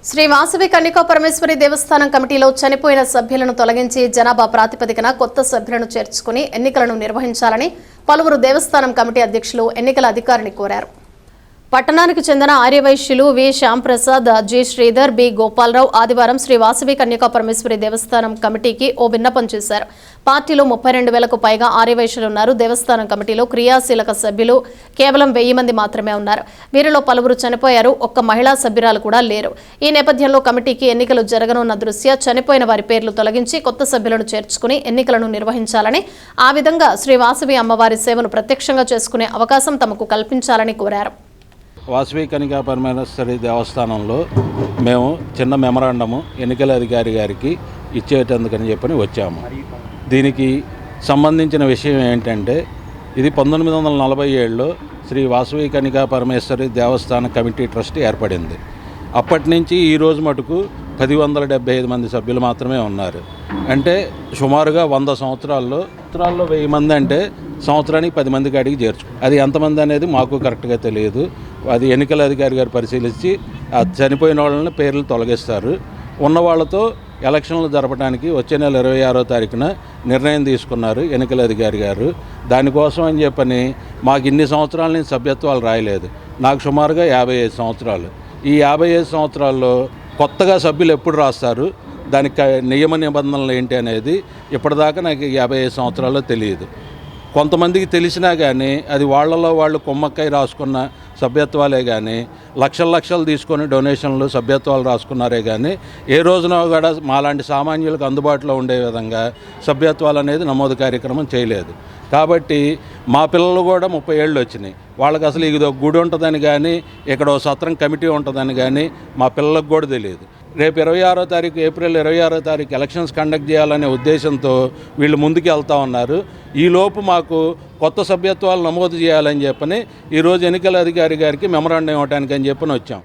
శ్రీ వాసవి కన్యకా పరమేశ్వరి దేవస్థానం కమిటీలో చనిపోయిన సభ్యులను తొలగించి జనాభా ప్రాతిపదికన కొత్త సభ్యులను చేర్చుకుని ఎన్నికలను నిర్వహించాలని పలువురు దేవస్థానం కమిటీ అధ్యక్షులు ఎన్నికల అధికారిని కోరారు. పట్టణానికి చెందిన ఆర్యవైశ్యులు వి శ్యాంప్రసాద్, జి శ్రీధర్, బి గోపాలరావు ఆదివారం శ్రీ వాసవి కన్యకా పరమేశ్వరి దేవస్థానం కమిటీకి ఓ విన్నపం చేశారు. పార్టీలో 32,000కు పైగా ఆర్యవైశ్యులు ఉన్నారు. దేవస్థానం కమిటీలో క్రియాశీలక సభ్యులు కేవలం 1000 మంది మాత్రమే ఉన్నారు. వీరిలో పలువురు చనిపోయారు. ఒక్క మహిళా సభ్యురాలు కూడా లేరు. ఈ నేపథ్యంలో కమిటీకి ఎన్నికలు జరగనున్న దృష్ట్యా చనిపోయిన వారి పేర్లు తొలగించి కొత్త సభ్యులను చేర్చుకుని ఎన్నికలను నిర్వహించాలని, ఆ విధంగా శ్రీ వాసవి అమ్మవారి సేవను ప్రత్యక్షంగా చేసుకునే అవకాశం తమకు కల్పించాలని కోరారు. వాసవి కన్యకా పరమేశ్వరి దేవస్థానంలో మేము చిన్న మెమరాండము ఎన్నికల అధికారి గారికి ఇచ్చేటందుకని చెప్పని వచ్చాము. దీనికి సంబంధించిన విషయం ఏంటంటే, ఇది 1947లో శ్రీ వాసవి కన్యకా పరమేశ్వరి దేవస్థాన కమిటీ ట్రస్ట్ ఏర్పడింది. అప్పటి నుంచి ఈ రోజు మటుకు 1,075 మంది సభ్యులు మాత్రమే ఉన్నారు. అంటే సుమారుగా 100 సంవత్సరాల్లో 1000 మంది అంటే సంవత్సరానికి 10 మంది కాడికి చేర్చు. అది ఎంతమంది అనేది మాకు కరెక్ట్గా తెలియదు. అది ఎన్నికల అధికారి గారు పరిశీలించి చనిపోయిన వాళ్ళని పేర్లు తొలగిస్తారు. ఉన్న వాళ్ళతో ఎలక్షన్లు జరపడానికి వచ్చే నెల 26వ తారీఖున నిర్ణయం తీసుకున్నారు ఎన్నికల అధికారి గారు. దానికోసం అని చెప్పని మాకు ఇన్ని సంవత్సరాల నుంచి సభ్యత్వాలు రాయలేదు. నాకు సుమారుగా 55 సంవత్సరాలు. ఈ 55 సంవత్సరాల్లో కొత్తగా సభ్యులు ఎప్పుడు రాస్తారు, దానికి నియమ నిబంధనలు ఏంటి అనేది ఇప్పటిదాకా నాకు 55 సంవత్సరాల్లో తెలియదు. కొంతమందికి తెలిసినా కానీ అది వాళ్ళలో వాళ్ళు కుమ్మక్కై రాసుకున్న సభ్యత్వాలే కానీ, లక్షలు తీసుకొని డొనేషన్లు సభ్యత్వాలు రాసుకున్నారే కానీ ఏ రోజున కూడా మాలాంటి సామాన్యులకు అందుబాటులో ఉండే విధంగా సభ్యత్వాలు అనేది నమోదు కార్యక్రమం చేయలేదు. కాబట్టి మా పిల్లలు కూడా 30 ఏళ్ళు వచ్చినాయి. వాళ్ళకి అసలు ఇది ఒక గుడి ఉంటుందని కానీ, ఇక్కడ ఒక సత్రం కమిటీ ఉంటుందని కానీ మా పిల్లలకు కూడా తెలియదు. రేపు 26వ తారీఖు ఏప్రిల్ 26వ తారీఖు ఎలక్షన్స్ కండక్ట్ చేయాలనే ఉద్దేశంతో వీళ్ళు ముందుకు వెళ్తూ ఉన్నారు. ఈలోపు మాకు కొత్త సభ్యత్వాలు నమోదు చేయాలని చెప్పని ఈరోజు ఎన్నికల అధికారి గారికి మెమరాండం ఇవ్వడానికి అని చెప్పని వచ్చాం.